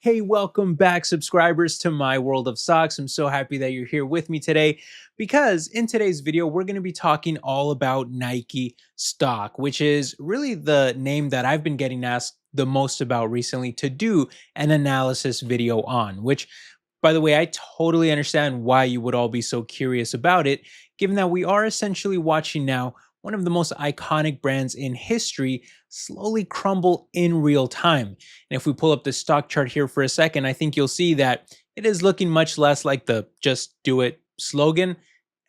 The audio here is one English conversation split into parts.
Hey, welcome back, subscribers, to my world of stocks. I'm so happy that you're here with me today because in today's video, we're going to be talking all about Nike stock, which is really the name that I've been getting asked the most about recently to do an analysis video on, which, by the way, I totally understand why you would all be so curious about it, given that we are essentially watching now one of the most iconic brands in history slowly crumble in real time. And if we pull up the stock chart here for a second, I think you'll see that it is looking much less like the just do it slogan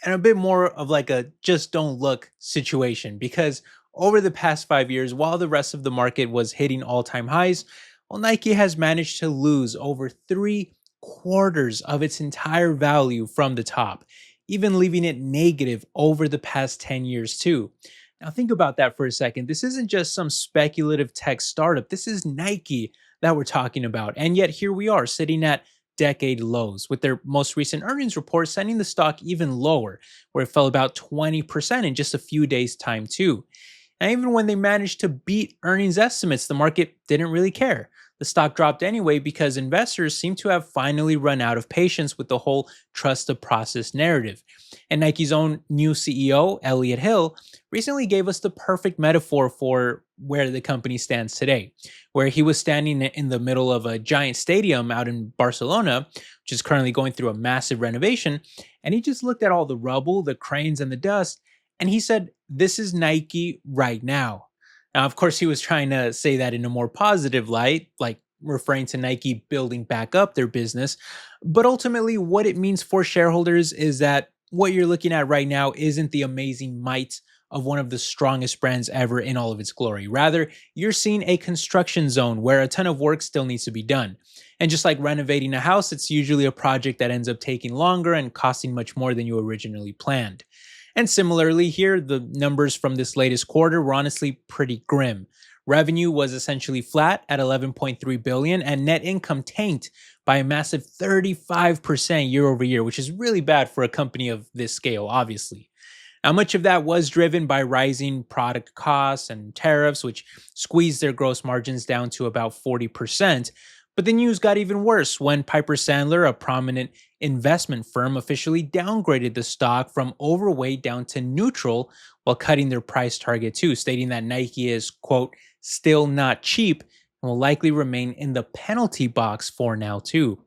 and a bit more of like a just don't look situation. Because over the past 5 years, while the rest of the market was hitting all time highs, well, Nike has managed to lose over 3/4 of its entire value from the top, even leaving it negative over the past 10 years, too. Now, think about that for a second. This isn't just some speculative tech startup. This is Nike that we're talking about. And yet, here we are sitting at decade lows, with their most recent earnings report sending the stock even lower, where it fell about 20% in just a few days' time, too. And even when they managed to beat earnings estimates, the market didn't really care. The stock dropped anyway because investors seem to have finally run out of patience with the whole trust the process narrative. And Nike's own new CEO, Elliot Hill, recently gave us the perfect metaphor for where the company stands today, where he was standing in the middle of a giant stadium out in Barcelona, which is currently going through a massive renovation, and he just looked at all the rubble, the cranes, and the dust, and he said, "This is Nike right now." Now, of course, he was trying to say that in a more positive light, like referring to Nike building back up their business. But ultimately, what it means for shareholders is that what you're looking at right now isn't the amazing might of one of the strongest brands ever in all of its glory. Rather, you're seeing a construction zone where a ton of work still needs to be done. And just like renovating a house, it's usually a project that ends up taking longer and costing much more than you originally planned. And similarly, here, the numbers from this latest quarter were honestly pretty grim. Revenue was essentially flat at 11.3 billion, and net income tanked by a massive 35% year over year, which is really bad for a company of this scale, obviously. Now, much of that was driven by rising product costs and tariffs, which squeezed their gross margins down to about 40%. But the news got even worse when Piper Sandler, a prominent investment firm, officially downgraded the stock from overweight down to neutral while cutting their price target too, stating that Nike is, quote, still not cheap and will likely remain in the penalty box for now too,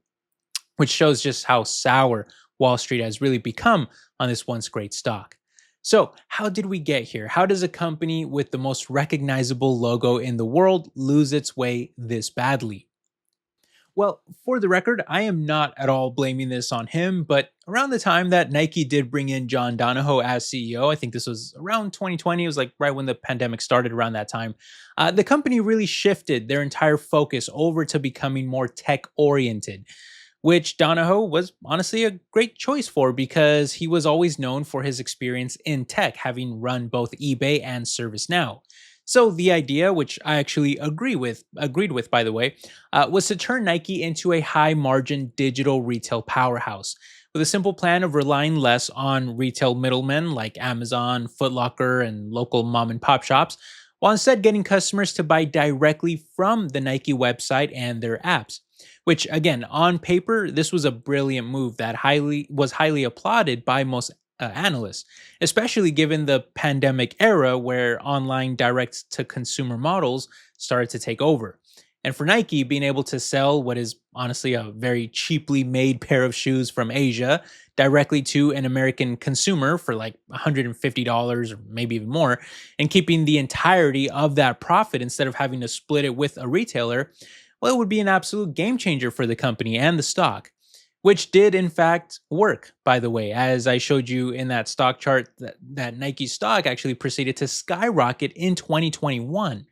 which shows just how sour Wall Street has really become on this once great stock. So, how did we get here? How does a company with the most recognizable logo in the world lose its way this badly? Well, for the record, I am not at all blaming this on him, but around the time that Nike did bring in John Donahoe as CEO, I think this was around 2020, it was like right when the pandemic started around that time, the company really shifted their entire focus over to becoming more tech oriented, which Donahoe was honestly a great choice for because he was always known for his experience in tech, having run both eBay and ServiceNow. So the idea, which I actually agreed with, by the way, was to turn Nike into a high-margin digital retail powerhouse with a simple plan of relying less on retail middlemen like Amazon, Foot Locker, and local mom and pop shops, while instead getting customers to buy directly from the Nike website and their apps. Which, again, on paper, this was a brilliant move that highly applauded by most analysts, especially given the pandemic era where online direct to consumer models started to take over. And for Nike, being able to sell what is honestly a very cheaply made pair of shoes from Asia directly to an American consumer for like $150 or maybe even more, and keeping the entirety of that profit instead of having to split it with a retailer, well, it would be an absolute game changer for the company and the stock, which did in fact work, by the way. As I showed you in that stock chart, that Nike stock actually proceeded to skyrocket in 2021.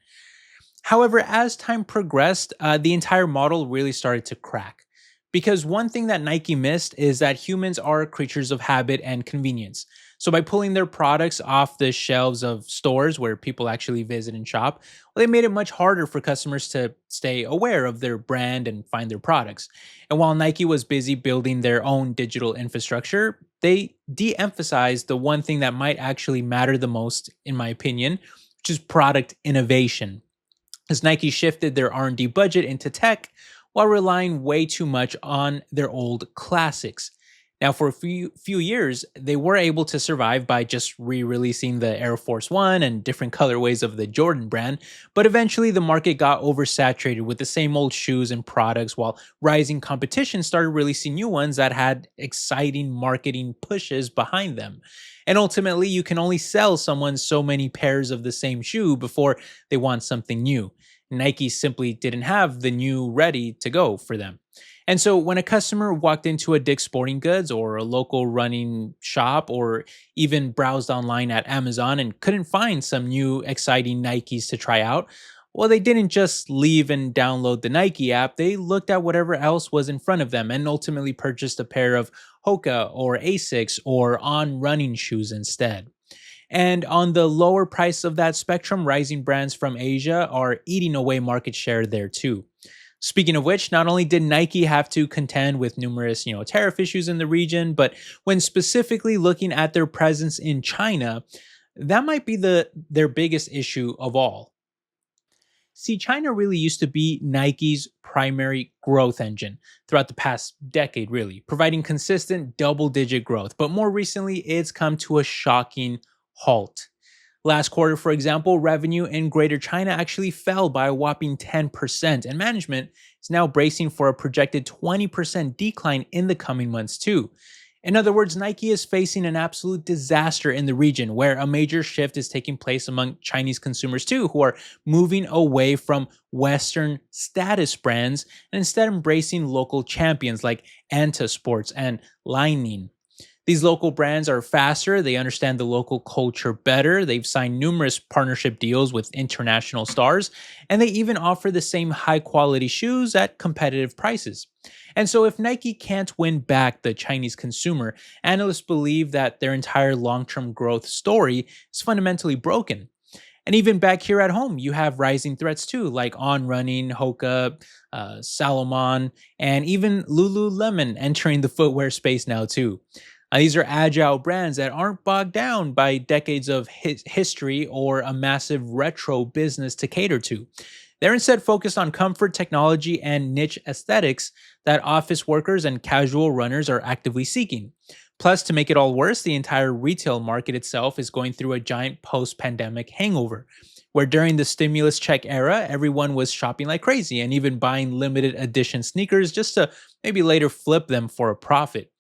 However, as time progressed, the entire model really started to crack. Because one thing that Nike missed is that humans are creatures of habit and convenience. So by pulling their products off the shelves of stores where people actually visit and shop, well, they made it much harder for customers to stay aware of their brand and find their products. And while Nike was busy building their own digital infrastructure, they de-emphasized the one thing that might actually matter the most, in my opinion, which is product innovation. As Nike shifted their R&D budget into tech, while relying way too much on their old classics. Now, for a few years, they were able to survive by just re-releasing the Air Force One and different colorways of the Jordan brand, but eventually the market got oversaturated with the same old shoes and products, while rising competition started releasing new ones that had exciting marketing pushes behind them. And ultimately, you can only sell someone so many pairs of the same shoe before they want something new. Nike simply didn't have the new ready to go for them. And so when a customer walked into a Dick's Sporting Goods or a local running shop or even browsed online at Amazon and couldn't find some new exciting Nikes to try out, well, they didn't just leave and download the Nike app. They looked at whatever else was in front of them and ultimately purchased a pair of Hoka or Asics or On running shoes instead. And on the lower price of that spectrum, rising brands from Asia are eating away market share there too. Speaking of which, not only did Nike have to contend with numerous, tariff issues in the region, but when specifically looking at their presence in China, that might be their biggest issue of all. See, China really used to be Nike's primary growth engine throughout the past decade, really, providing consistent double digit growth. But more recently, it's come to a shocking halt. Last quarter, for example, revenue in Greater China actually fell by a whopping 10%, and management is now bracing for a projected 20% decline in the coming months, too. In other words, Nike is facing an absolute disaster in the region where a major shift is taking place among Chinese consumers, too, who are moving away from Western status brands and instead embracing local champions like Anta Sports and Lining. These local brands are faster, they understand the local culture better, they've signed numerous partnership deals with international stars, and they even offer the same high quality shoes at competitive prices. And so, if Nike can't win back the Chinese consumer, analysts believe that their entire long term growth story is fundamentally broken. And even back here at home, you have rising threats too, like On Running, Hoka, Salomon, and even Lululemon entering the footwear space now too. These are agile brands that aren't bogged down by decades of history or a massive retro business to cater to. They're instead focused on comfort, technology, and niche aesthetics that office workers and casual runners are actively seeking. Plus, to make it all worse, the entire retail market itself is going through a giant post pandemic hangover, where during the stimulus check era, everyone was shopping like crazy and even buying limited edition sneakers just to maybe later flip them for a profit.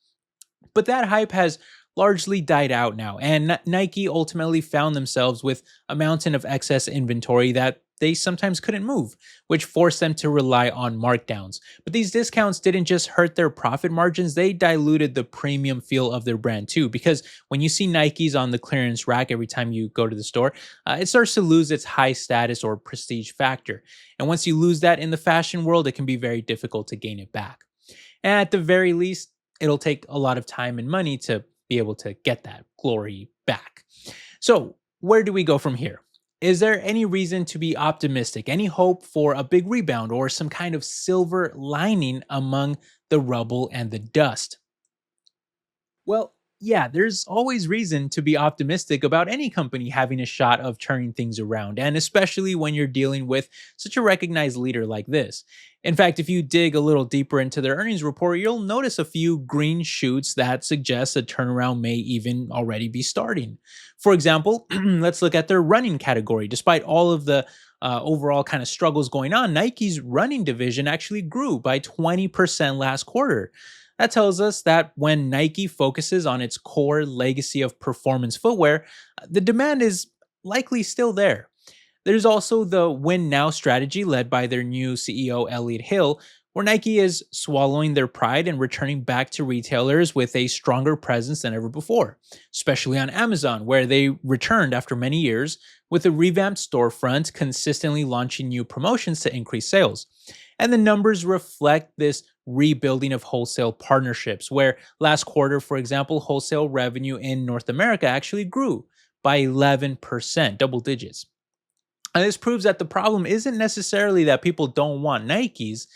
But that hype has largely died out now, and Nike ultimately found themselves with a mountain of excess inventory that they sometimes couldn't move, which forced them to rely on markdowns. But these discounts didn't just hurt their profit margins, they diluted the premium feel of their brand too. Because when you see Nikes on the clearance rack every time you go to the store, it starts to lose its high status or prestige factor. And once you lose that in the fashion world, it can be very difficult to gain it back. And at the very least, it'll take a lot of time and money to be able to get that glory back. So, where do we go from here? Is there any reason to be optimistic? Any hope for a big rebound or some kind of silver lining among the rubble and the dust? Well, yeah, there's always reason to be optimistic about any company having a shot of turning things around, and especially when you're dealing with such a recognized leader like this. In fact, if you dig a little deeper into their earnings report, you'll notice a few green shoots that suggest a turnaround may even already be starting. For example, let's look at their running category. Despite all of the overall kind of struggles going on, Nike's running division actually grew by 20% last quarter. That tells us that when Nike focuses on its core legacy of performance footwear, the demand is likely still there. There's also the Win Now strategy led by their new CEO, Elliot Hill, where Nike is swallowing their pride and returning back to retailers with a stronger presence than ever before, especially on Amazon, where they returned after many years with a revamped storefront, consistently launching new promotions to increase sales. And the numbers reflect this rebuilding of wholesale partnerships, where last quarter, for example, wholesale revenue in North America actually grew by 11%, double digits. And this proves that the problem isn't necessarily that people don't want Nikes,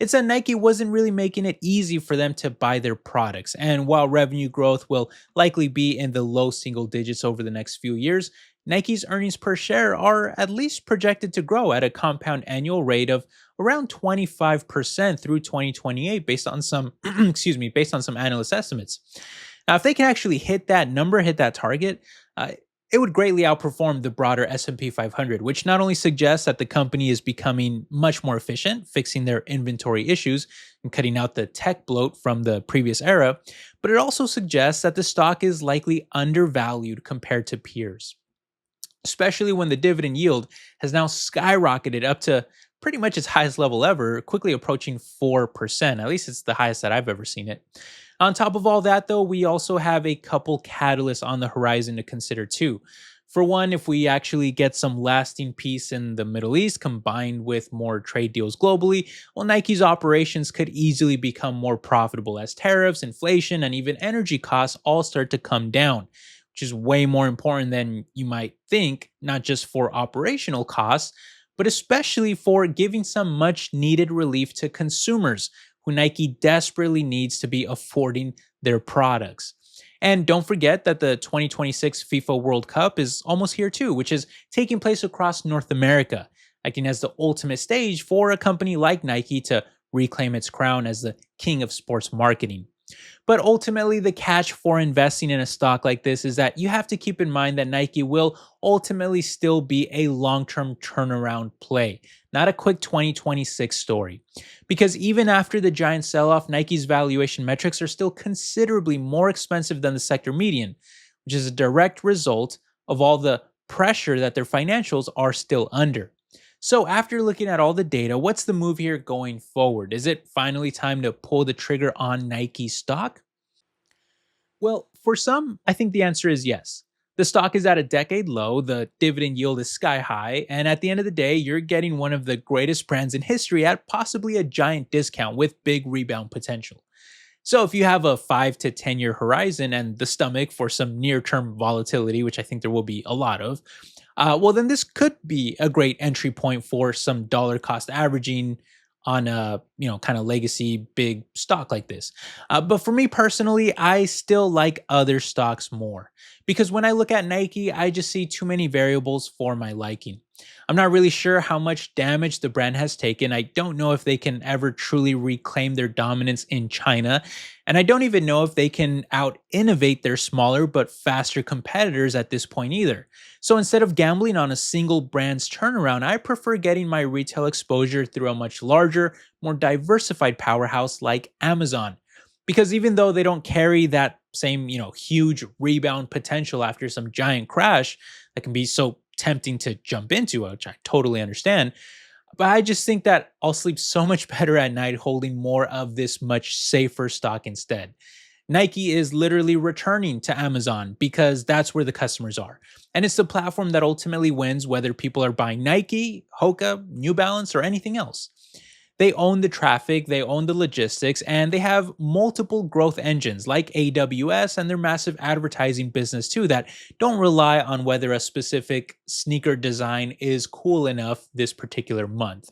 it's that Nike wasn't really making it easy for them to buy their products. And while revenue growth will likely be in the low single digits over the next few years, Nike's earnings per share are at least projected to grow at a compound annual rate of around 25% through 2028 based on some based on some analyst estimates. Now, if they can actually hit that number, hit that target, uh, it would greatly outperform the broader S&P 500, which not only suggests that the company is becoming much more efficient, fixing their inventory issues and cutting out the tech bloat from the previous era, but it also suggests that the stock is likely undervalued compared to peers, especially when the dividend yield has now skyrocketed up to pretty much its highest level ever, quickly approaching 4%. At least it's the highest that I've ever seen it. On top of all that, though, we also have a couple catalysts on the horizon to consider too. For one, if we actually get some lasting peace in the Middle East combined with more trade deals globally, well, Nike's operations could easily become more profitable as tariffs, inflation, and even energy costs all start to come down, which is way more important than you might think, not just for operational costs, but especially for giving some much needed relief to consumers who Nike desperately needs to be affording their products. And don't forget that the 2026 FIFA World Cup is almost here too, which is taking place across North America, acting as the ultimate stage for a company like Nike to reclaim its crown as the king of sports marketing. But ultimately, the catch for investing in a stock like this is that you have to keep in mind that Nike will ultimately still be a long term turnaround play, not a quick 2026 story. Because even after the giant sell off, Nike's valuation metrics are still considerably more expensive than the sector median, which is a direct result of all the pressure that their financials are still under. So, after looking at all the data, what's the move here going forward? Is it finally time to pull the trigger on Nike stock? Well, for some, I think the answer is yes. The stock is at a decade low, the dividend yield is sky high, and at the end of the day, you're getting one of the greatest brands in history at possibly a giant discount with big rebound potential. So if you have a 5 to 10-year horizon and the stomach for some near-term volatility, which I think there will be a lot of, well then this could be a great entry point for some dollar cost averaging on a kind of legacy big stock like this. But for me personally, I still like other stocks more because when I look at Nike, I just see too many variables for my liking. I'm not really sure how much damage the brand has taken. I don't know if they can ever truly reclaim their dominance in China. And I don't even know if they can out innovate their smaller but faster competitors at this point either. So instead of gambling on a single brand's turnaround, I prefer getting my retail exposure through a much larger, more diversified powerhouse like Amazon. Because even though they don't carry that same, huge rebound potential after some giant crash that can be so tempting to jump into, which I totally understand. But I just think that I'll sleep so much better at night holding more of this much safer stock instead. Nike is literally returning to Amazon because that's where the customers are. And it's the platform that ultimately wins whether people are buying Nike, Hoka, New Balance, or anything else. They own the traffic, they own the logistics, and they have multiple growth engines like AWS and their massive advertising business too that don't rely on whether a specific sneaker design is cool enough this particular month.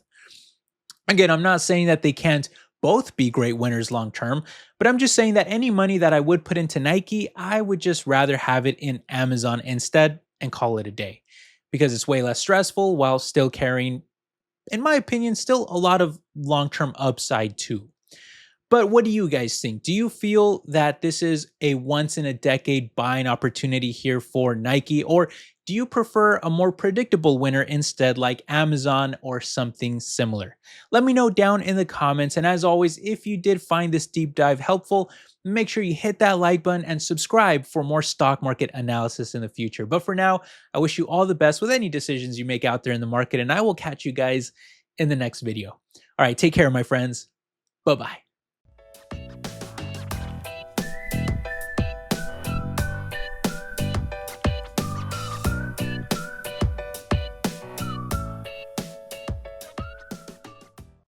Again, I'm not saying that they can't both be great winners long term, but I'm just saying that any money that I would put into Nike, I would just rather have it in Amazon instead and call it a day because it's way less stressful while still carrying, in my opinion, still a lot of long term upside too. But what do you guys think? Do you feel that this is a once in a decade buying opportunity here for Nike, or do you prefer a more predictable winner instead, like Amazon or something similar? Let me know down in the comments. And as always, if you did find this deep dive helpful, make sure you hit that like button and subscribe for more stock market analysis in the future. But for now, I wish you all the best with any decisions you make out there in the market, and I will catch you guys in the next video. All right, take care, my friends. Bye bye.